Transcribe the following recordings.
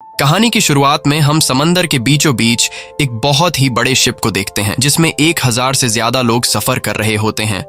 कहानी की शुरुआत में हम समंदर के बीचों बीच एक बहुत ही बड़े शिप को देखते हैं जिसमें 1000 से ज्यादा लोग सफर कर रहे होते हैं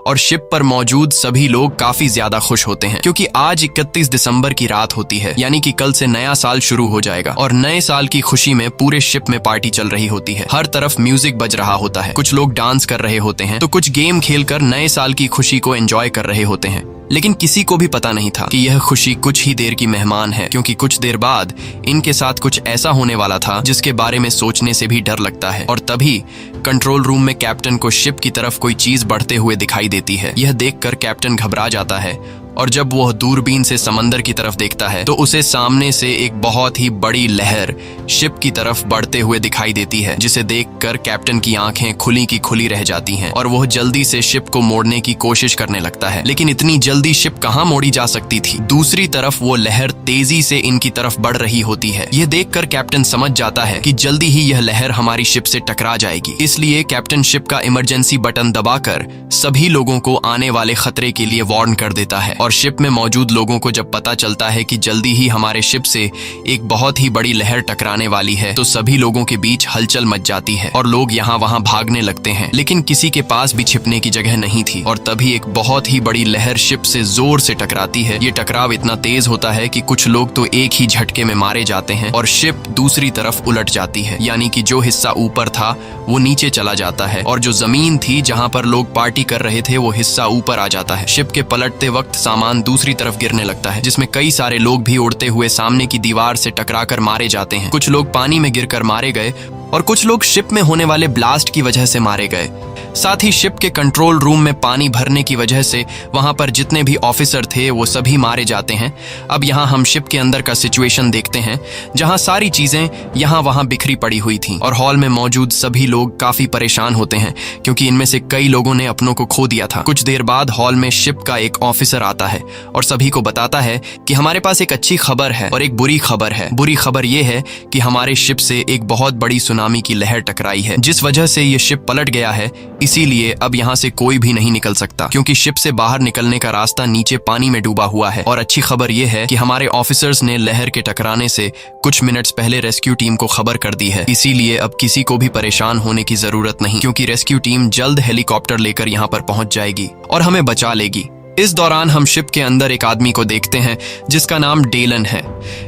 और शिप पर मौजूद सभी लोग काफी ज्यादा खुश होते हैं क्योंकि आज 31 दिसंबर की रात होती है, यानी कि कल से नया साल शुरू हो जाएगा और नए साल की खुशी में पूरे शिप में पार्टी चल रही होती है। हर तरफ म्यूजिक बज रहा होता है, कुछ लोग डांस कर रहे होते हैं तो कुछ गेम खेलकर नए साल की खुशी को एंजॉय कर रहे होते हैं। लेकिन किसी को भी पता नहीं था कि यह खुशी कुछ ही देर की मेहमान है, क्योंकि कुछ देर बाद इनके साथ कुछ ऐसा होने वाला था जिसके बारे में सोचने से भी डर लगता है। और तभी कंट्रोल रूम में कैप्टन को शिप की तरफ कोई चीज बढ़ते हुए दिखाई देती है। यह देखकर कैप्टन घबरा जाता है और जब वह दूरबीन से समंदर की तरफ देखता है तो उसे सामने से एक बहुत ही बड़ी लहर शिप की तरफ बढ़ते हुए दिखाई देती है, जिसे देखकर कैप्टन की आंखें खुली की खुली रह जाती हैं और वह जल्दी से शिप को मोड़ने की कोशिश करने लगता है। लेकिन इतनी जल्दी शिप कहां मोड़ी जा सकती थी। दूसरी तरफ वो लहर तेजी से इनकी तरफ बढ़ रही होती है। यह देखकर कैप्टन समझ जाता है कि जल्दी ही यह लहर हमारी शिप से टकरा जाएगी। इसलिए कैप्टन शिप का इमरजेंसी बटन दबाकर सभी लोगों को आने वाले खतरे के लिए वार्न कर देता है। और शिप में मौजूद लोगों को जब पता चलता है कि जल्दी ही हमारे शिप से एक बहुत ही बड़ी लहर टकराने वाली है तो सभी लोगों के बीच हलचल मच जाती है और लोग यहाँ वहाँ भागने लगते हैं। लेकिन किसी के पास भी छिपने की जगह नहीं थी और तभी एक बहुत ही बड़ी लहर शिप से जोर से टकराती है। ये टकराव इतना तेज होता है कि कुछ लोग तो एक ही झटके में मारे जाते हैं और शिप दूसरी तरफ उलट जाती है, यानी कि जो हिस्सा ऊपर था वो नीचे चला जाता है और जो जमीन थी जहाँ पर लोग पार्टी कर रहे थे वो हिस्सा ऊपर आ जाता है। शिप के पलटते वक्त सामान दूसरी तरफ गिरने लगता है, जिसमें कई सारे लोग भी उड़ते हुए सामने की दीवार से टकराकर मारे जाते हैं। कुछ लोग पानी में गिरकर मारे गए और कुछ लोग शिप में होने वाले ब्लास्ट की वजह से मारे गए। साथ ही शिप के कंट्रोल रूम में पानी भरने की वजह से वहां पर जितने भी ऑफिसर थे वो सभी मारे जाते हैं। अब यहाँ हम शिप के अंदर का सिचुएशन देखते हैं, जहां सारी चीजें यहाँ वहां बिखरी पड़ी हुई थी और हॉल में मौजूद सभी लोग काफी परेशान होते हैं क्योंकि इनमें से कई लोगों ने अपनों को खो दिया था। कुछ देर बाद हॉल में शिप का एक ऑफिसर आता है और सभी को बताता है कि हमारे पास एक अच्छी खबर है और एक बुरी खबर है। बुरी खबर ये है कि हमारे शिप से एक बहुत बड़ी सुनामी की लहर टकराई है, जिस वजह से ये शिप पलट गया है। इसीलिए अब यहाँ से कोई भी नहीं निकल सकता क्योंकि शिप से बाहर निकलने का रास्ता नीचे पानी में डूबा हुआ है। और अच्छी खबर यह है कि हमारे ऑफिसर्स ने लहर के टकराने से कुछ मिनट्स पहले रेस्क्यू टीम को खबर कर दी है। इसीलिए अब किसी को भी परेशान होने की जरूरत नहीं क्योंकि रेस्क्यू टीम जल्द हेलीकॉप्टर लेकर यहाँ पर पहुंच जाएगी और हमें बचा लेगी। इस दौरान हम शिप के अंदर एक आदमी को देखते हैं जिसका नाम डेलन है।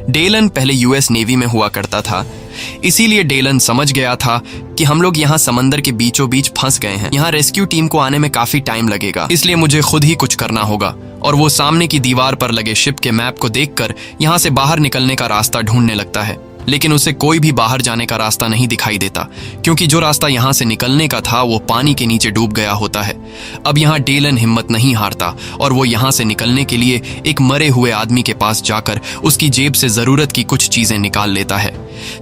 डेलन पहले यूएस नेवी में हुआ करता था, इसीलिए डेलन समझ गया था कि हम लोग यहाँ समंदर के बीचों बीच फंस गए हैं। यहाँ रेस्क्यू टीम को आने में काफी टाइम लगेगा, इसलिए मुझे खुद ही कुछ करना होगा। और वो सामने की दीवार पर लगे शिप के मैप को देखकर यहाँ से बाहर निकलने का रास्ता ढूंढने लगता है। लेकिन उसे कोई भी बाहर जाने का रास्ता नहीं दिखाई देता क्योंकि जो रास्ता यहाँ से निकलने का था वो पानी के नीचे डूब गया होता है। अब यहाँ डेलन हिम्मत नहीं हारता और वो यहाँ से निकलने के लिए एक मरे हुए आदमी के पास जाकर उसकी जेब से जरूरत की कुछ चीजें निकाल लेता है।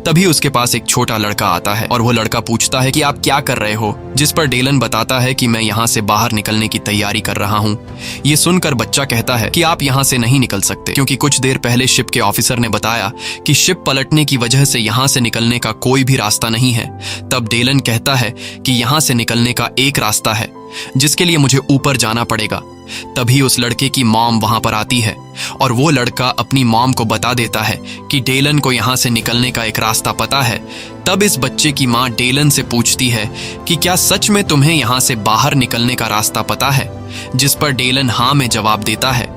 तभी उसके पास एक छोटा लड़का आता है और वो लड़का पूछता है कि आप क्या कर रहे हो, जिस पर डेलन बताता है कि मैं यहाँ से बाहर निकलने की तैयारी कर रहा हूँ। ये सुनकर बच्चा कहता है कि आप यहाँ से नहीं निकल सकते क्योंकि कुछ देर पहले शिप के ऑफिसर ने बताया कि शिप पलटने की वजह से यहाँ से निकलने का कोई भी रास्ता नहीं है। तब डेलन कहता है कि यहाँ से निकलने का एक रास्ता है जिसके लिए मुझे ऊपर जाना पड़ेगा। तभी उस लड़के की मॉम वहां पर आती है और वो लड़का अपनी मॉम को बता देता है कि डेलन को यहाँ से निकलने का एक रास्ता पता है। तब इस बच्चे की माँ डेलन से पूछती है कि क्या सच में तुम्हें यहाँ से बाहर निकलने का रास्ता पता है, जिस पर डेलन हाँ में जवाब देता है।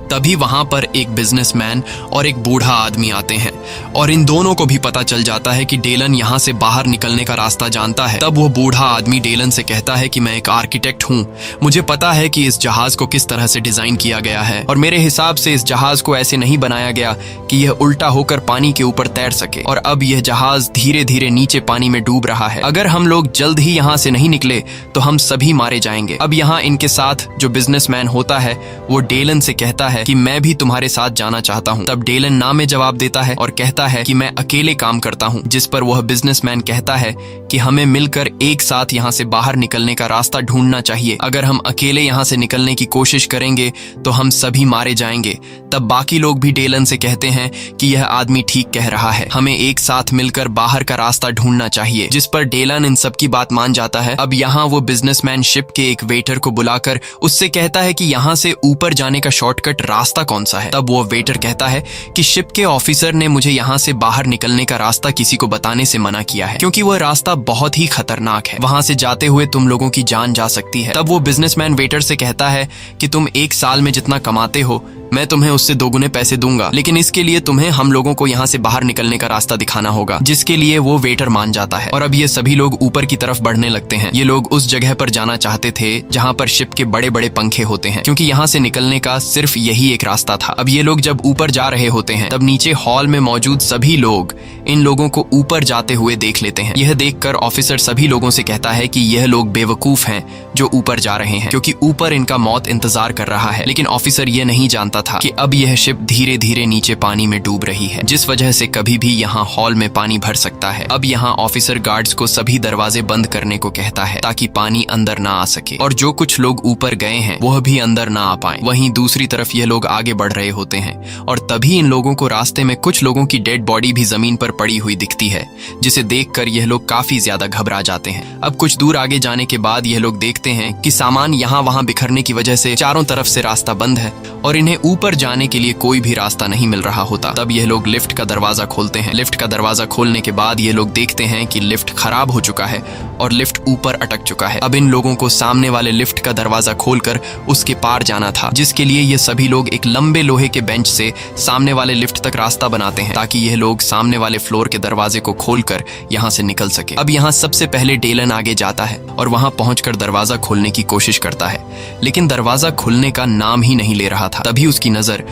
तभी वहां पर एक बिजनेसमैन और एक बूढ़ा आदमी आते हैं और इन दोनों को भी पता चल जाता है कि डेलन यहाँ से बाहर निकलने का रास्ता जानता है। तब वो बूढ़ा आदमी डेलन से कहता है कि मैं एक आर्किटेक्ट हूँ, मुझे पता है कि इस जहाज को किस तरह से डिजाइन किया गया है और मेरे हिसाब से इस जहाज को ऐसे नहीं बनाया गया कि यह उल्टा होकर पानी के ऊपर तैर सके और अब यह जहाज धीरे धीरे नीचे पानी में डूब रहा है। अगर हम लोग जल्द ही यहाँ से नहीं निकले तो हम सभी मारे जाएंगे। अब यहाँ इनके साथ जो बिजनेसमैन होता है वो डेलन से कहता है कि मैं भी तुम्हारे साथ जाना चाहता हूँ। तब डेलन ना में जवाब देता है और कहता है कि मैं अकेले काम करता हूँ, जिस पर वह बिजनेसमैन कहता है कि हमें मिलकर एक साथ यहाँ से बाहर निकलने का रास्ता ढूंढना चाहिए। अगर हम अकेले यहाँ से निकलने की कोशिश करेंगे तो हम सभी मारे जाएंगे। तब बाकी लोग भी डेलन से कहते हैं कि यह आदमी ठीक कह रहा है, हमें एक साथ मिलकर बाहर का रास्ता ढूंढना चाहिए, जिस पर डेलन इन सब की बात मान जाता है। अब यहाँ वो बिजनेसमैन शिप के एक वेटर को बुलाकर उससे कहता है कि यहाँ से ऊपर जाने का शॉर्टकट रास्ता कौन सा है। तब वो वेटर कहता है कि शिप के ऑफिसर ने मुझे यहाँ से बाहर निकलने का रास्ता किसी को बताने से मना किया है, क्योंकि वह रास्ता बहुत ही खतरनाक है। वहां से जाते हुए तुम लोगों की जान जा सकती है। तब वो बिजनेसमैन वेटर से कहता है कि तुम एक साल में जितना कमाते हो मैं तुम्हें उससे दोगुने पैसे दूंगा, लेकिन इसके लिए तुम्हें हम लोगों को यहाँ से बाहर निकलने का रास्ता दिखाना होगा, जिसके लिए वो वेटर मान जाता है। और अब ये सभी लोग ऊपर की तरफ बढ़ने लगते हैं। ये लोग उस जगह पर जाना चाहते थे जहाँ पर शिप के बड़े बड़े पंखे होते हैं, क्योंकि यहाँ से निकलने का सिर्फ यही एक रास्ता था। अब ये लोग जब ऊपर जा रहे होते हैं तब नीचे हॉल में मौजूद सभी लोग इन लोगों को ऊपर जाते हुए देख लेते हैं। यह देखकर ऑफिसर सभी लोगों से कहता है कि यह लोग बेवकूफ हैं जो ऊपर जा रहे हैं, क्योंकि ऊपर इनका मौत इंतजार कर रहा है। लेकिन ऑफिसर ये नहीं जानता था कि अब यह शिप धीरे धीरे नीचे पानी में डूब रही है, जिस वजह से कभी भी यहाँ हॉल में पानी भर सकता है। अब यहाँ ऑफिसर गार्ड्स को सभी दरवाजे बंद करने को कहता है ताकि पानी अंदर ना आ सके, और जो कुछ लोग ऊपर गए हैं वह भी अंदर ना आ पाए। वहीं दूसरी तरफ यह लोग आगे बढ़ रहे होते हैं और तभी इन लोगों को रास्ते में कुछ लोगों की डेड बॉडी भी जमीन पर पड़ी हुई दिखती है, जिसे देखकर यह लोग काफी ज्यादा घबरा जाते हैं। अब कुछ दूर आगे जाने के बाद यह लोग देखते हैं कि सामान यहाँ वहाँ बिखरने की वजह से चारों तरफ से रास्ता बंद है और इन्हें ऊपर जाने के लिए कोई भी रास्ता नहीं मिल रहा होता। तब यह लोग लिफ्ट का दरवाजा खोलते हैं। लिफ्ट का दरवाजा खोलने के बाद ये लोग देखते हैं कि लिफ्ट खराब हो चुका है और लिफ्ट ऊपर अटक चुका है। अब इन लोगों को सामने वाले लिफ्ट का दरवाजा खोलकर उसके पार जाना था, जिसके लिए ये सभी लोग एक लंबे लोहे के बेंच से सामने वाले लिफ्ट तक रास्ता बनाते हैं ताकि यह लोग सामने वाले फ्लोर के दरवाजे को खोलकर यहाँ से निकल सके। अब यहाँ सबसे पहले डेलन आगे जाता है और वहां पहुंचकर दरवाजा खोलने की कोशिश करता है, लेकिन दरवाजा खुलने का नाम ही नहीं ले रहा था। तभी उसकी नजर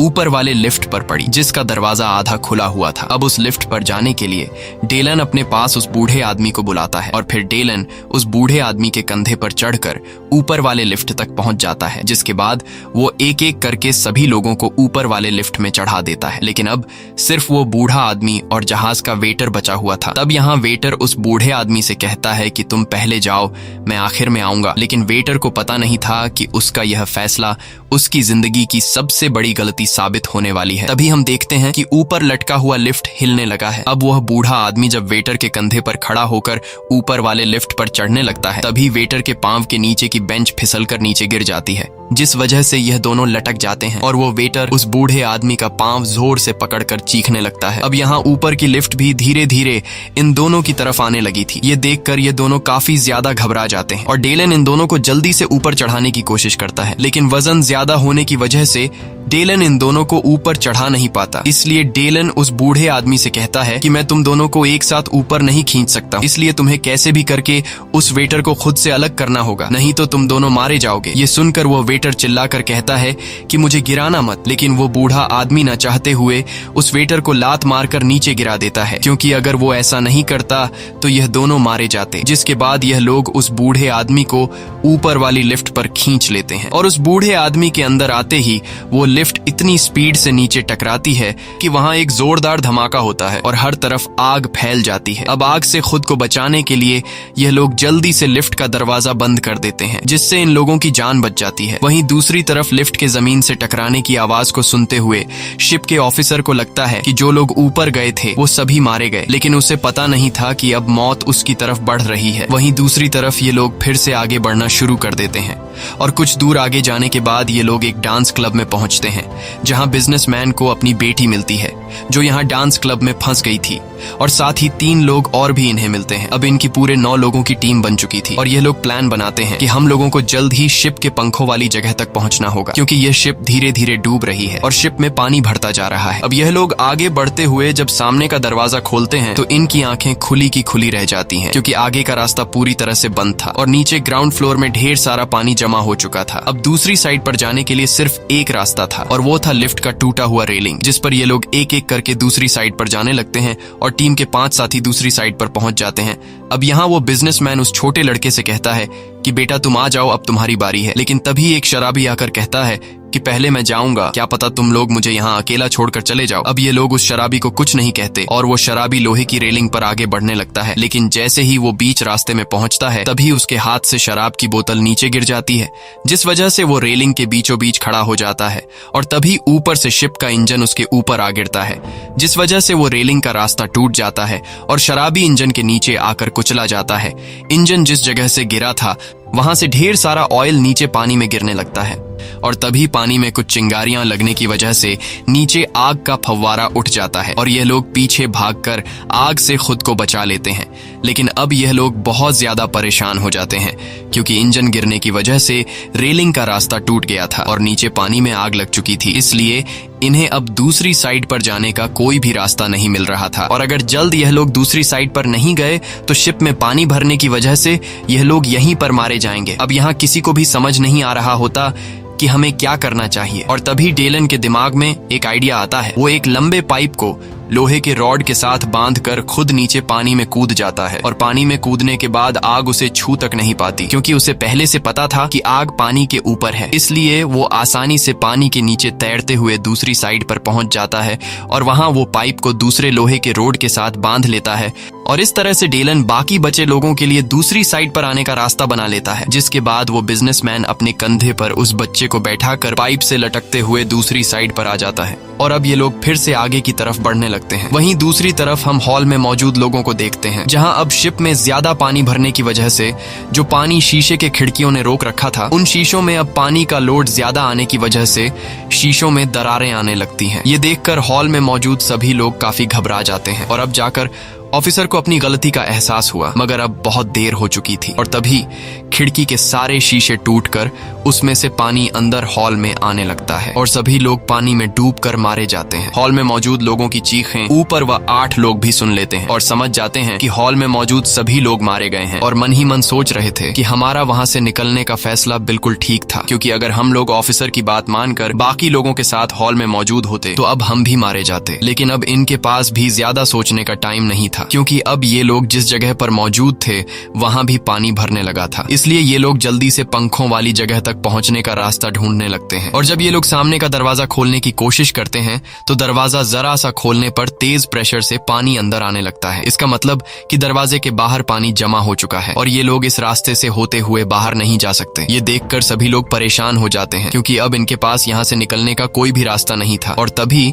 ऊपर वाले लिफ्ट पर पड़ी, जिसका दरवाजा आधा खुला हुआ था। अब उस लिफ्ट पर जाने के लिए डेलन अपने पास उस बूढ़े आदमी को बुलाता है और फिर डेलन उस बूढ़े आदमी के कंधे पर चढ़कर ऊपर वाले लिफ्ट तक पहुंच जाता है, जिसके बाद वो एक एक करके सभी लोगों को ऊपर वाले लिफ्ट में चढ़ा देता है। लेकिन अब सिर्फ वो बूढ़ा आदमी और जहाज का वेटर बचा हुआ था। तब यहाँ वेटर उस बूढ़े आदमी से कहता है कि तुम पहले जाओ, मैं आखिर में आऊंगा। लेकिन वेटर को पता नहीं था कि उसका यह फैसला उसकी जिंदगी की सबसे बड़ी गलती साबित होने वाली है। तभी हम देखते हैं कि ऊपर लटका हुआ लिफ्ट हिलने लगा है। अब वह बूढ़ा आदमी जब वेटर के कंधे पर खड़ा होकर ऊपर वाले लिफ्ट पर चढ़ने लगता है, तभी वेटर के पांव के नीचे की बेंच फिसलकर नीचे गिर जाती है, जिस वजह से यह दोनों लटक जाते हैं और वो वेटर उस बूढ़े आदमी का पांव जोर से पकड़कर चीखने लगता है। अब यहाँ ऊपर की लिफ्ट भी धीरे धीरे इन दोनों की तरफ आने लगी थी। ये देखकर ये दोनों काफी ज्यादा घबरा जाते हैं और डेलन इन दोनों को जल्दी से ऊपर चढ़ाने की कोशिश करता है, लेकिन वजन ज्यादा होने की वजह से डेलन इन दोनों को ऊपर चढ़ा नहीं पाता। इसलिए डेलन उस बूढ़े आदमी से कहता है कि मैं तुम दोनों को एक साथ ऊपर नहीं खींच सकता, इसलिए तुम्हें कैसे भी करके उस वेटर को खुद से अलग करना होगा, नहीं तो तुम दोनों मारे जाओगे। ये सुनकर वो वेटर चिल्लाकर कहता है कि मुझे गिराना मत, लेकिन वो बूढ़ा आदमी न चाहते हुए उस वेटर को लात मारकर नीचे गिरा देता है, क्योंकि अगर वो ऐसा नहीं करता तो यह दोनों मारे जाते। जिसके बाद यह लोग उस बूढ़े आदमी को ऊपर वाली लिफ्ट पर खींच लेते हैं और उस बूढ़े आदमी के अंदर आते ही वो लिफ्ट इतनी स्पीड से नीचे टकराती है कि वहां एक जोरदार धमाका होता है और हर तरफ आग फैल जाती है। अब आग से खुद को बचाने के लिए यह लोग जल्दी से लिफ्ट का दरवाजा बंद कर देते हैं, जिससे इन लोगों की जान बच जाती है। वहीं दूसरी तरफ लिफ्ट के जमीन से टकराने की आवाज को सुनते हुए शिप के ऑफिसर को लगता है कि जो लोग ऊपर गए थे वो सभी मारे गए, लेकिन उसे पता नहीं था कि अब मौत उसकी तरफ बढ़ रही है। वहीं दूसरी तरफ ये लोग फिर से आगे बढ़ना शुरू कर देते हैं और कुछ दूर आगे जाने के बाद ये लोग एक डांस क्लब में पहुंचते हैं, जहां बिजनेसमैन को अपनी बेटी मिलती है जो यहाँ डांस क्लब में फंस गई थी, और साथ ही 3 लोग और भी इन्हें मिलते हैं। अब इनकी पूरे 9 लोगों की टीम बन चुकी थी और ये लोग प्लान बनाते हैं कि हम लोगों को जल्द ही शिप के पंखों वाली जगह तक पहुंचना होगा, क्योंकि यह शिप धीरे धीरे डूब रही है और शिप में पानी भरता जा रहा है। अब यह लोग आगे बढ़ते हुए जब सामने का दरवाजा खोलते हैं तो इनकी आंखें खुली की खुली रह जाती हैं, क्योंकि आगे का रास्ता पूरी तरह से बंद था और नीचे ग्राउंड फ्लोर में ढेर सारा पानी जमा हो चुका था। अब दूसरी साइड पर जाने के लिए सिर्फ एक रास्ता था और वो था लिफ्ट का टूटा हुआ रेलिंग, जिस पर ये लोग एक एक करके दूसरी साइड पर जाने लगते हैं और टीम के 5 साथी दूसरी साइड पर पहुंच जाते हैं। अब यहाँ वो बिजनेसमैन उस छोटे लड़के से कहता है कि बेटा तुम आ जाओ, अब तुम्हारी बारी है। लेकिन तभी एक शराबी आकर कहता है कि पहले मैं जाऊंगा, क्या पता तुम लोग मुझे यहाँ अकेला छोड़कर चले जाओ। अब ये लोग उस शराबी को कुछ नहीं कहते और वो शराबी लोहे की रेलिंग पर आगे बढ़ने लगता है, लेकिन जैसे ही वो बीच रास्ते में पहुंचता है तभी उसके हाथ से शराब की बोतल नीचे गिर जाती है, जिस वजह से वो रेलिंग के बीचों बीच खड़ा हो जाता है और तभी ऊपर से शिप का इंजन उसके ऊपर आ गिरता है, जिस वजह से वो रेलिंग का रास्ता टूट जाता है और शराबी इंजन के नीचे आकर कुचला जाता है। इंजन जिस जगह से गिरा था वहां से ढेर सारा ऑयल नीचे पानी में गिरने लगता है और तभी पानी में कुछ चिंगारियां लगने की वजह से नीचे आग का फव्वारा उठ जाता है और यह लोग पीछे भागकर आग से खुद को बचा लेते हैं। लेकिन अब यह लोग बहुत ज्यादा परेशान हो जाते हैं क्योंकि इंजन गिरने की वजह से रेलिंग का रास्ता टूट गया था और नीचे पानी में आग लग चुकी थी, इसलिए इन्हें अब दूसरी साइड पर जाने का कोई भी रास्ता नहीं मिल रहा था। और अगर जल्द यह लोग दूसरी साइड पर नहीं गए तो शिप में पानी भरने की वजह से यह लोग यहीं पर मारे जाएंगे। अब यहाँ किसी को भी समझ नहीं आ रहा होता कि हमें क्या करना चाहिए और तभी डेलन के दिमाग में एक आइडिया आता है। वो एक लंबे पाइप को लोहे के रॉड के साथ बांधकर खुद नीचे पानी में कूद जाता है और पानी में कूदने के बाद आग उसे छू तक नहीं पाती क्योंकि उसे पहले से पता था कि आग पानी के ऊपर है, इसलिए वो आसानी से पानी के नीचे तैरते हुए दूसरी साइड पर पहुंच जाता है और वहां वो पाइप को दूसरे लोहे के रोड के साथ बांध लेता है और इस तरह से डेलन बाकी बचे लोगों के लिए दूसरी साइड पर आने का रास्ता बना लेता है। जिसके बाद वो बिजनेसमैन अपने कंधे पर उस बच्चे को बैठाकर पाइप से लटकते हुए दूसरी साइड पर आ जाता है और अब ये लोग फिर से आगे की तरफ बढ़ने लगते हैं। वहीं दूसरी तरफ हम हॉल में मौजूद लोगों को देखते हैं जहां अब शिप में ज्यादा पानी भरने की वजह से जो पानी शीशे के खिड़कियों ने रोक रखा था, उन शीशों में अब पानी का लोड ज्यादा आने की वजह से शीशों में दरारें आने लगती हैं। ये देखकर हॉल में मौजूद सभी लोग काफी घबरा जाते हैं और अब जाकर ऑफिसर को अपनी गलती का एहसास हुआ, मगर अब बहुत देर हो चुकी थी और तभी खिड़की के सारे शीशे टूटकर उसमें से पानी अंदर हॉल में आने लगता है और सभी लोग पानी में डूबकर मारे जाते हैं। हॉल में मौजूद लोगों की चीखें ऊपर व 8 लोग भी सुन लेते हैं और समझ जाते हैं कि हॉल में मौजूद सभी लोग मारे गए हैं और मन ही मन सोच रहे थे कि हमारा वहां से निकलने का फैसला बिल्कुल ठीक था, क्योंकि अगर हम लोग ऑफिसर की बात मानकर बाकी लोगों के साथ हॉल में मौजूद होते तो अब हम भी मारे जाते। लेकिन अब इनके पास भी ज्यादा सोचने का टाइम नहीं था क्योंकि अब ये लोग जिस जगह पर मौजूद थे वहां भी पानी भरने लगा था, इसलिए ये लोग जल्दी से पंखों वाली जगह तक पहुंचने का रास्ता ढूंढने लगते हैं। और जब ये लोग सामने का दरवाजा खोलने की कोशिश करते हैं तो दरवाजा जरा सा खोलने पर तेज प्रेशर से पानी अंदर आने लगता है। इसका मतलब कि दरवाजे के बाहर पानी जमा हो चुका है और ये लोग इस रास्ते से होते हुए बाहर नहीं जा सकते। ये देखकर सभी लोग परेशान हो जाते हैं क्योंकि अब इनके पास यहाँ से निकलने का कोई भी रास्ता नहीं था। और तभी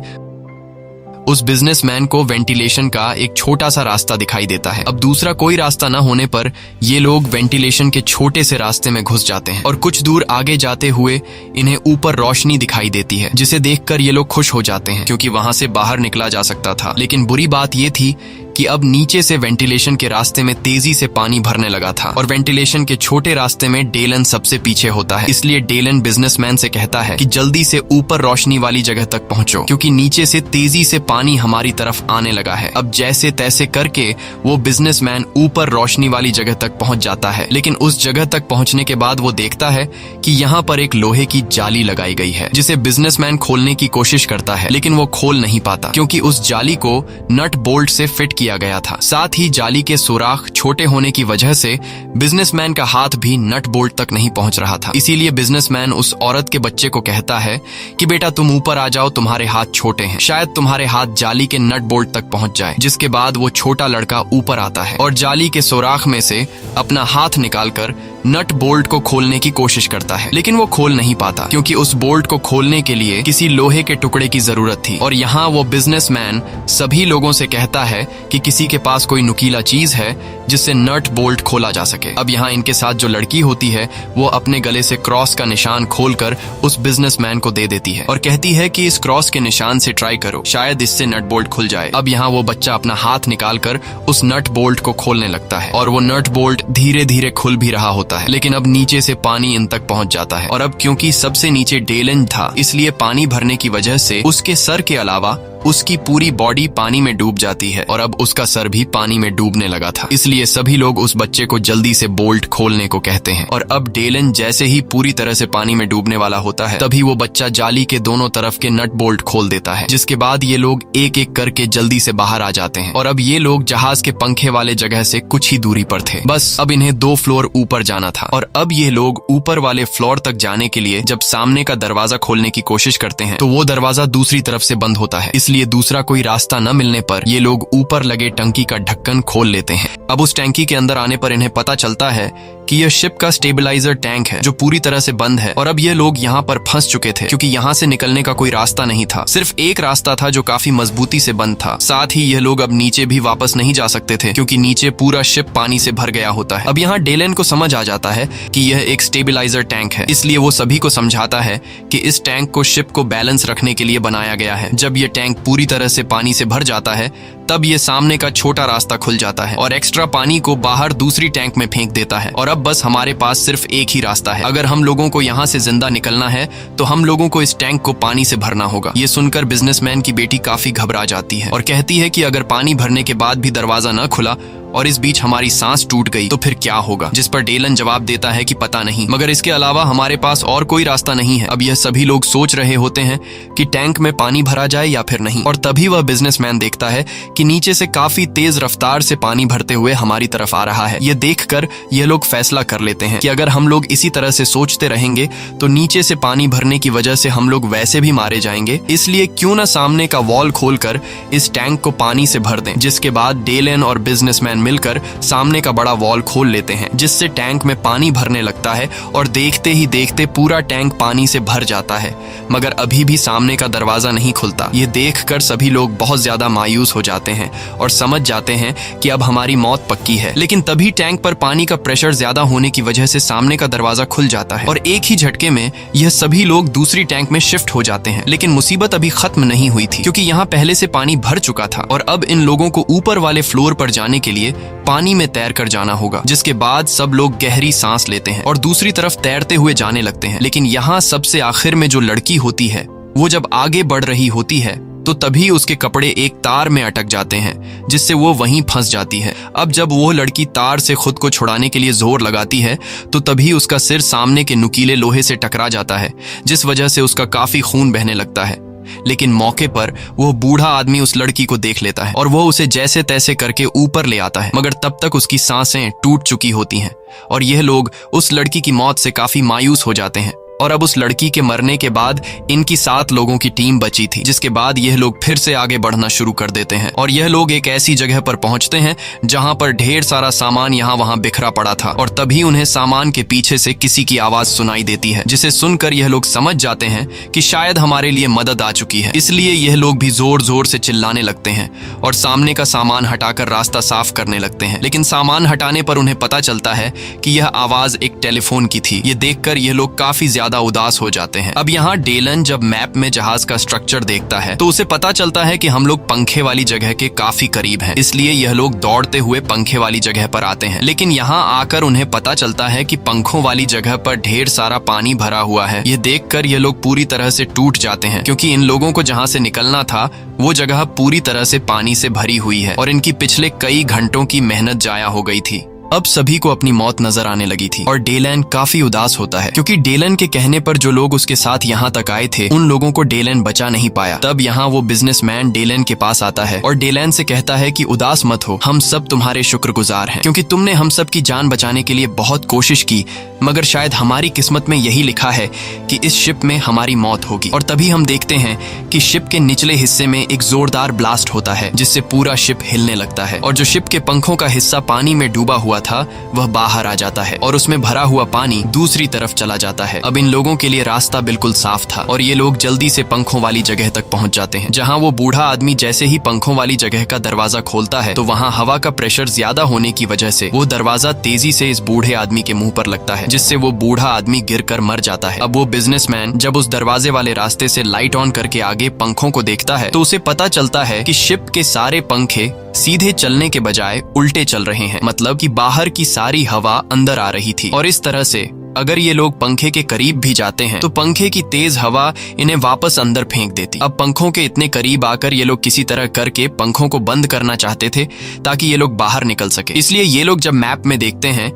उस बिजनेसमैन को वेंटिलेशन का एक छोटा सा रास्ता दिखाई देता है। अब दूसरा कोई रास्ता न होने पर ये लोग वेंटिलेशन के छोटे से रास्ते में घुस जाते हैं और कुछ दूर आगे जाते हुए इन्हें ऊपर रोशनी दिखाई देती है, जिसे देखकर ये लोग खुश हो जाते हैं क्योंकि वहां से बाहर निकला जा सकता था। लेकिन बुरी बात ये थी कि अब नीचे से वेंटिलेशन के रास्ते में तेजी से पानी भरने लगा था और वेंटिलेशन के छोटे रास्ते में डेलन सबसे पीछे होता है। इसलिए डेलन बिजनेसमैन से कहता है कि जल्दी से ऊपर रोशनी वाली जगह तक पहुंचो क्योंकि नीचे से तेजी से पानी हमारी तरफ आने लगा है। अब जैसे तैसे करके वो बिजनेसमैन ऊपर रोशनी वाली जगह तक पहुंच जाता है, लेकिन उस जगह तक पहुंचने के बाद वो देखता है कि यहाँ पर एक लोहे की जाली लगाई गई है जिसे बिजनेसमैन खोलने की कोशिश करता है, लेकिन वो खोल नहीं पाता क्योंकि उस जाली को नट बोल्ट से फिट किया गया था। साथ ही जाली के सुराख छोटे होने की वजह से बिजनेसमैन का हाथ भी नट बोल्ट तक नहीं पहुंच रहा था। इसीलिए बिजनेसमैन उस औरत के बच्चे को कहता है कि बेटा तुम ऊपर आ जाओ, तुम्हारे हाथ छोटे हैं, शायद तुम्हारे हाथ जाली के नट बोल्ट तक पहुंच जाए। जिसके बाद वो छोटा लड़का ऊपर आता है और जाली के सुराख में से अपना हाथ निकालकर नट बोल्ट को खोलने की कोशिश करता है, लेकिन वो खोल नहीं पाता क्योंकि उस बोल्ट को खोलने के लिए किसी लोहे के टुकड़े की जरूरत थी। और यहाँ वो बिजनेसमैन सभी लोगों से कहता है कि किसी के पास कोई नुकीला चीज है जिससे नट बोल्ट खोला जा सके। अब यहाँ इनके साथ जो लड़की होती है वो अपने गले से क्रॉस का निशान खोलकर उस बिजनेसमैन को दे देती है और कहती है कि इस क्रॉस के निशान से ट्राई करो, शायद इससे नट बोल्ट खुल जाए। अब यहाँ वो बच्चा अपना हाथ निकालकर उस नट बोल्ट को खोलने लगता है और वो नट बोल्ट धीरे धीरे खुल भी रहा होता है, लेकिन अब नीचे से पानी इन तक पहुंच जाता है। और अब क्योंकि सबसे नीचे डेलन था, इसलिए पानी भरने की वजह से उसके सर के अलावा उसकी पूरी बॉडी पानी में डूब जाती है और अब उसका सर भी पानी में डूबने लगा था। इसलिए सभी लोग उस बच्चे को जल्दी से बोल्ट खोलने को कहते हैं और अब डेलन जैसे ही पूरी तरह से पानी में डूबने वाला होता है तभी वो बच्चा जाली के दोनों तरफ के नट बोल्ट खोल देता है। जिसके बाद ये लोग एक एक करके जल्दी से बाहर आ जाते हैं और अब ये लोग जहाज के पंखे वाले जगह से कुछ ही दूरी पर थे। बस अब इन्हें 2 फ्लोर ऊपर जाना था और अब ये लोग ऊपर वाले फ्लोर तक जाने के लिए जब सामने का दरवाजा खोलने की कोशिश करते हैं तो वो दरवाजा दूसरी तरफ से बंद होता है। इसलिए दूसरा कोई रास्ता न मिलने पर ये लोग ऊपर लगे टंकी का ढक्कन खोल लेते हैं। अब उस टंकी के अंदर आने पर इन्हें पता चलता है कि यह शिप का स्टेबलाइजर टैंक है जो पूरी तरह से बंद है और अब ये लोग यहाँ पर फंस चुके थे क्योंकि यहाँ से निकलने का कोई रास्ता नहीं था। सिर्फ एक रास्ता था जो काफी मजबूती से बंद था। साथ ही यह लोग अब नीचे भी वापस नहीं जा सकते थे क्योंकि नीचे पूरा शिप पानी से भर गया होता है। अब यहाँ डेलन को समझ आ जाता है कि यह एक स्टेबलाइजर टैंक है, इसलिए वो सभी को समझाता है कि इस टैंक को शिप को बैलेंस रखने के लिए बनाया गया है। जब यह टैंक पूरी तरह से पानी से भर जाता है तब ये सामने का छोटा रास्ता खुल जाता है और एक्स्ट्रा पानी को बाहर दूसरी टैंक में फेंक देता है और अब बस हमारे पास सिर्फ एक ही रास्ता है। अगर हम लोगों को यहाँ से जिंदा निकलना है तो हम लोगों को इस टैंक को पानी से भरना होगा। ये सुनकर बिजनेसमैन की बेटी काफी घबरा जाती है और कहती है कि अगर पानी भरने के बाद भी दरवाजा न खुला और इस बीच हमारी सांस टूट गई तो फिर क्या होगा। जिस पर डेलन जवाब देता है कि पता नहीं, मगर इसके अलावा हमारे पास और कोई रास्ता नहीं है। अब यह सभी लोग सोच रहे होते हैं कि टैंक में पानी भरा जाए या फिर नहीं, और तभी वह बिजनेसमैन देखता है कि नीचे से काफी तेज रफ्तार से पानी भरते हुए हमारी तरफ आ रहा है। यह देखकर यह लोग फैसला कर लेते हैं कि अगर हम लोग इसी तरह से सोचते रहेंगे तो नीचे से पानी भरने की वजह से हम लोग वैसे भी मारे जाएंगे, इसलिए क्यों न सामने का वॉल खोलकर इस टैंक को पानी से भर दें। जिसके बाद डेलन और बिजनेसमैन मिलकर सामने का बड़ा वॉल खोल लेते हैं जिससे टैंक में पानी भरने लगता है और देखते ही देखते पूरा टैंक पानी से भर जाता है, मगर अभी भी सामने का दरवाजा नहीं खुलता। ये देखकर सभी लोग बहुत ज्यादा मायूस हो जाते हैं और समझ जाते हैं कि अब हमारी मौत पक्की है। लेकिन तभी टैंक पर पानी का प्रेशर ज्यादा होने की वजह से सामने का दरवाजा खुल जाता है और एक ही झटके में यह सभी लोग दूसरी टैंक में शिफ्ट हो जाते हैं। लेकिन मुसीबत अभी खत्म नहीं हुई थी क्योंकि यहाँ पहले से पानी भर चुका था और अब इन लोगों को ऊपर वाले फ्लोर पर जाने के लिए पानी में तैर कर जाना होगा। जिसके बाद सब लोग गहरी सांस लेते हैं और दूसरी तरफ तैरते हुए जाने लगते हैं। लेकिन यहाँ सबसे आखिर में जो लड़की होती है वो जब आगे बढ़ रही होती है तो तभी उसके कपड़े एक तार में अटक जाते हैं जिससे वो वहीं फंस जाती है। अब जब वो लड़की तार से खुद को छुड़ाने के लिए जोर लगाती है तो तभी उसका सिर सामने के नुकीले लोहे से टकरा जाता है जिस वजह से उसका काफी खून बहने लगता है। लेकिन मौके पर वो बूढ़ा आदमी उस लड़की को देख लेता है और वो उसे जैसे तैसे करके ऊपर ले आता है, मगर तब तक उसकी सांसें टूट चुकी होती हैं और यह लोग उस लड़की की मौत से काफी मायूस हो जाते हैं। और अब उस लड़की के मरने के बाद इनकी 7 लोगों की टीम बची थी, जिसके बाद यह लोग फिर से आगे बढ़ना शुरू कर देते हैं और यह लोग एक ऐसी जगह पर पहुंचते हैं जहां पर ढेर सारा सामान यहाँ वहां बिखरा पड़ा था और तभी उन्हें सामान के पीछे से किसी की आवाज सुनाई देती है, जिसे सुनकर यह लोग समझ जाते हैं कि शायद हमारे लिए मदद आ चुकी है। इसलिए यह लोग भी जोर जोर से चिल्लाने लगते हैं और सामने का सामान हटाकर रास्ता साफ करने लगते हैं। लेकिन सामान हटाने पर उन्हें पता चलता है कि यह आवाज एक टेलीफोन की थी। ये देखकर यह लोग काफी ज्यादा उदास हो जाते हैं। अब यहाँ डेलन जब मैप में जहाज का स्ट्रक्चर देखता है तो उसे पता चलता है कि हम लोग पंखे वाली जगह के काफी करीब हैं, इसलिए यह लोग दौड़ते हुए पंखे वाली जगह पर आते हैं। लेकिन यहाँ आकर उन्हें पता चलता है कि पंखों वाली जगह पर ढेर सारा पानी भरा हुआ है। यह देखकर यह लोग पूरी तरह से टूट जाते हैं क्योंकि इन लोगों को जहाँ से निकलना था वो जगह पूरी तरह से पानी से भरी हुई है और इनकी पिछले कई घंटों की मेहनत जाया हो गई थी। अब सभी को अपनी मौत नजर आने लगी थी और डेलन काफी उदास होता है क्योंकि डेलन के कहने पर जो लोग उसके साथ यहाँ तक आए थे उन लोगों को डेलन बचा नहीं पाया। तब यहाँ वो बिजनेसमैन डेलन के पास आता है और डेलन से कहता है कि उदास मत हो, हम सब तुम्हारे शुक्रगुजार हैं क्योंकि तुमने हम सब की जान बचाने के लिए बहुत कोशिश की, मगर शायद हमारी किस्मत में यही लिखा है कि इस शिप में हमारी मौत होगी। और तभी हम देखते हैं कि शिप के निचले हिस्से में एक जोरदार ब्लास्ट होता है जिससे पूरा शिप हिलने लगता है और जो शिप के पंखों का हिस्सा पानी में डूबा हुआ था वह बाहर आ जाता है और उसमें भरा हुआ पानी दूसरी तरफ चला जाता है। अब इन लोगों के लिए रास्ता बिल्कुल साफ था और ये लोग जल्दी से पंखों वाली जगह तक पहुंच जाते हैं, जहां वो बूढ़ा आदमी जैसे ही पंखों वाली जगह का दरवाजा खोलता है तो वहां हवा का प्रेशर ज्यादा होने की वजह से वो दरवाजा तेजी से इस बूढ़े आदमी के मुंह पर लगता है, जिससे वो बूढ़ा आदमी गिरकर मर जाता है। अब वो बिजनेसमैन जब उस दरवाजे वाले रास्ते से लाइट ऑन करके आगे पंखों को देखता है तो उसे पता चलता है कि शिप के सारे पंखे सीधे चलने के बजाय उल्टे चल रहे हैं, मतलब कि बाहर की सारी हवा अंदर आ रही थी। और इस तरह से अगर ये लोग पंखे के करीब भी जाते हैं तो पंखे की तेज हवा इन्हें वापस अंदर फेंक देती। अब पंखों के इतने करीब आकर ये लोग किसी तरह करके पंखों को बंद करना चाहते थे ताकि ये लोग बाहर निकल सके। इसलिए ये लोग जब मैप में देखते हैं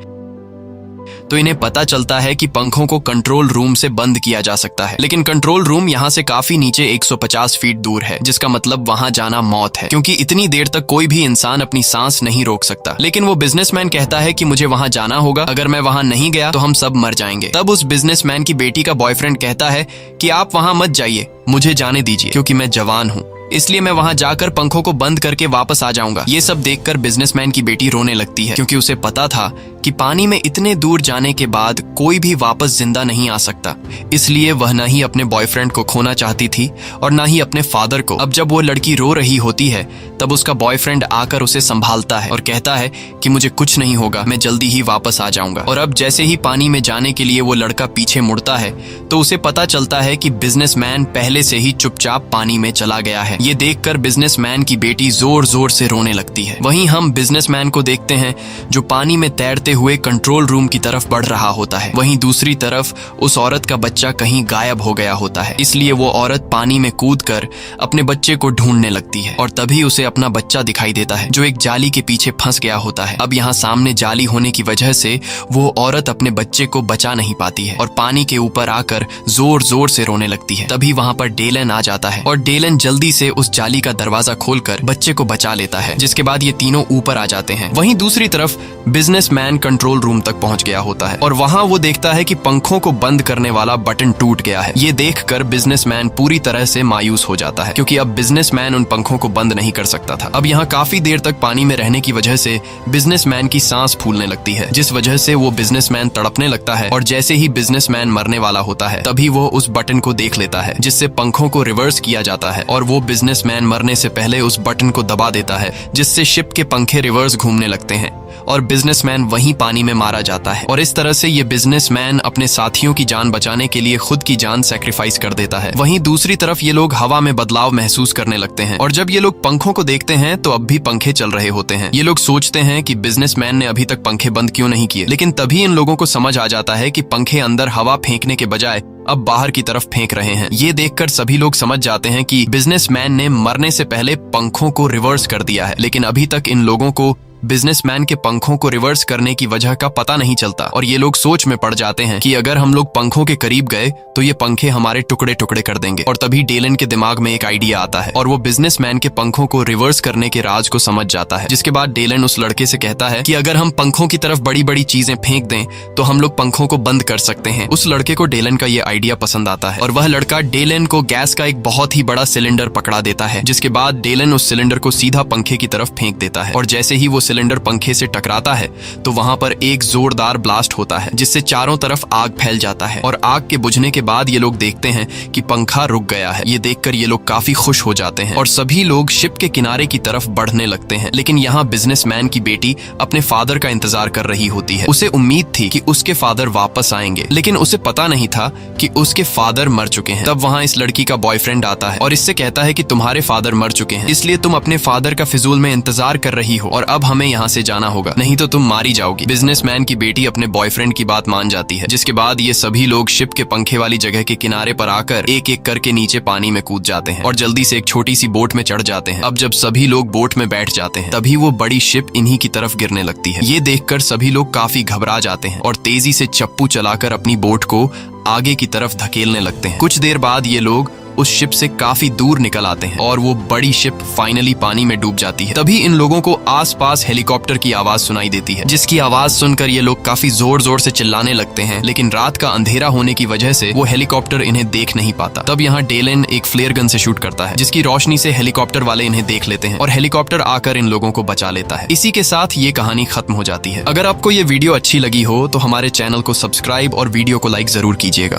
तो इन्हें पता चलता है कि पंखों को कंट्रोल रूम से बंद किया जा सकता है, लेकिन कंट्रोल रूम यहाँ से काफी नीचे 150 फीट दूर है, जिसका मतलब वहां जाना मौत है क्योंकि इतनी देर तक कोई भी इंसान अपनी सांस नहीं रोक सकता। लेकिन वो बिजनेसमैन कहता है कि मुझे वहां जाना होगा, अगर मैं वहां नहीं गया तो हम सब मर जाएंगे। तब उस बिजनेसमैन की बेटी का बॉयफ्रेंड कहता है कि आप वहां मत जाइए, मुझे जाने दीजिए क्योंकि मैं जवान हूँ, इसलिए मैं वहां जाकर पंखों को बंद करके वापस आ जाऊंगा। ये सब देखकर बिजनेसमैन की बेटी रोने लगती है क्योंकि उसे पता था कि पानी में इतने दूर जाने के बाद कोई भी वापस जिंदा नहीं आ सकता, इसलिए वह न ही अपने बॉयफ्रेंड को खोना चाहती थी और न ही अपने फादर को। अब जब वो लड़की रो रही होती है तब उसका बॉयफ्रेंड आकर उसे संभालता है और कहता है कि मुझे कुछ नहीं होगा, मैं जल्दी ही वापस आ जाऊंगा। और अब जैसे ही पानी में जाने के लिए वो लड़का पीछे मुड़ता है तो उसे पता चलता है कि बिजनेसमैन पहले से ही चुपचाप पानी में चला गया है। ये देखकर बिजनेसमैन की बेटी जोर जोर से रोने लगती है। वहीं हम बिजनेसमैन को देखते हैं जो पानी में तैरते हुए कंट्रोल रूम की तरफ बढ़ रहा होता है। वहीं दूसरी तरफ उस औरत का बच्चा कहीं गायब हो गया होता है, इसलिए वो औरत पानी में कूदकर अपने बच्चे को ढूंढने लगती है और तभी उसे अपना बच्चा दिखाई देता है जो एक जाली के पीछे फंस गया होता है। अब यहाँ सामने जाली होने की वजह से वो औरत अपने बच्चे को बचा नहीं पाती है और पानी के ऊपर आकर जोर जोर से रोने लगती है। तभी वहाँ पर डेलन आ जाता है और डेलन जल्दी से उस जाली का दरवाजा खोलकर बच्चे को बचा लेता है, जिसके बाद ये तीनों ऊपर आ जाते हैं। वहीं दूसरी तरफ बिजनेसमैन कंट्रोल रूम तक पहुंच गया होता है और वहां वो देखता है कि पंखों को बंद करने वाला बटन टूट गया है। ये देखकर बिजनेसमैन पूरी तरह से मायूस हो जाता है क्योंकि अब बिजनेसमैन उन पंखों को बंद नहीं कर सकता था। अब यहाँ काफी देर तक पानी में रहने की वजह से बिजनेसमैन की सांस फूलने लगती है, जिस वजह से वो बिजनेसमैन तड़पने लगता है और जैसे ही बिजनेसमैन मरने वाला होता है तभी वो उस बटन को देख लेता है जिससे पंखों को रिवर्स किया जाता है और वो बिजनेसमैन मरने से पहले उस बटन को दबा देता है जिससे शिप के पंखे रिवर्स घूमने लगते हैं और बिजनेसमैन वहीं पानी में मारा जाता है। और इस तरह से ये बिजनेसमैन अपने साथियों की जान बचाने के लिए खुद की जान सैक्रिफाइस कर देता है। वहीं दूसरी तरफ ये लोग हवा में बदलाव महसूस करने लगते हैं और जब ये लोग पंखों को देखते हैं तो अब भी पंखे चल रहे होते हैं। ये लोग सोचते हैं कि बिजनेसमैन ने अभी तक पंखे बंद क्यों नहीं किए, लेकिन तभी इन लोगों को समझ आ जाता है कि पंखे अंदर हवा फेंकने के बजाय अब बाहर की तरफ फेंक रहे हैं। ये देखकर सभी लोग समझ जाते हैं कि बिजनेसमैन ने मरने से पहले पंखों को रिवर्स कर दिया है, लेकिन अभी तक इन लोगों को बिजनेसमैन के पंखों को रिवर्स करने की वजह का पता नहीं चलता और ये लोग सोच में पड़ जाते हैं कि अगर हम लोग पंखों के करीब गए तो ये पंखे हमारे टुकड़े टुकड़े कर देंगे। और तभी डेलन के दिमाग में एक आइडिया आता है और वो बिजनेसमैन के पंखों को रिवर्स करने के राज को समझ जाता है, जिसके बाद डेलन उस लड़के से कहता है कि अगर हम पंखों की तरफ बड़ी बड़ी चीजें फेंक दें तो हम लोग पंखों को बंद कर सकते हैं। उस लड़के को डेलन का ये आइडिया पसंद आता है और वह लड़का डेलन को गैस का एक बहुत ही बड़ा सिलेंडर पकड़ा देता है, जिसके बाद डेलन उस सिलेंडर को सीधा पंखे की तरफ फेंक देता है और जैसे ही वो सिलेंडर पंखे से टकराता है तो वहां पर एक जोरदार ब्लास्ट होता है जिससे चारों तरफ आग फैल जाता है और आग के बुझने के बाद ये लोग देखते हैं कि पंखा रुक गया है। ये देखकर ये लोग काफी खुश हो जाते हैं और सभी लोग शिप के किनारे की तरफ बढ़ने लगते हैं। लेकिन यहाँ बिजनेसमैन की बेटी अपने फादर का इंतजार कर रही होती है। उसे उम्मीद थी कि उसके फादर वापस आएंगे, लेकिन उसे पता नहीं था कि उसके फादर मर चुके हैं। तब वहाँ इस लड़की का बॉयफ्रेंड आता है और इससे कहता है कि तुम्हारे फादर मर चुके हैं, इसलिए तुम अपने फादर का फिजूल में इंतजार कर रही हो और अब हमें यहाँ से जाना होगा, नहीं तो तुम मारी जाओगी। बिजनेसमैन की बेटी अपने बॉयफ्रेंड की बात मान जाती है, जिसके बाद ये सभी लोग शिप के पंखे वाली जगह के किनारे पर आकर एक एक करके नीचे पानी में कूद जाते हैं और जल्दी से एक छोटी सी बोट में चढ़ जाते हैं। अब जब सभी लोग बोट में बैठ जाते हैं तभी वो बड़ी शिप इन्हीं की तरफ गिरने लगती है। ये देखकर सभी लोग काफी घबरा जाते हैं और तेजी से चप्पू चलाकर अपनी बोट को आगे की तरफ धकेलने लगते हैं। कुछ देर बाद ये लोग उस शिप से काफी दूर निकल आते हैं और वो बड़ी शिप फाइनली पानी में डूब जाती है। तभी इन लोगों को आसपास हेलीकॉप्टर की आवाज सुनाई देती है, जिसकी आवाज सुनकर ये लोग काफी जोर जोर से चिल्लाने लगते हैं, लेकिन रात का अंधेरा होने की वजह से वो हेलीकॉप्टर इन्हें देख नहीं पाता। तब यहाँ डेलन एक फ्लेयर गन से शूट करता है, जिसकी रोशनी से हेलीकॉप्टर वाले इन्हें देख लेते हैं और हेलीकॉप्टर आकर इन लोगों को बचा लेता है। इसी के साथ ये कहानी खत्म हो जाती है। अगर आपको ये वीडियो अच्छी लगी हो तो हमारे चैनल को सब्सक्राइब और वीडियो को लाइक जरूर कीजिएगा।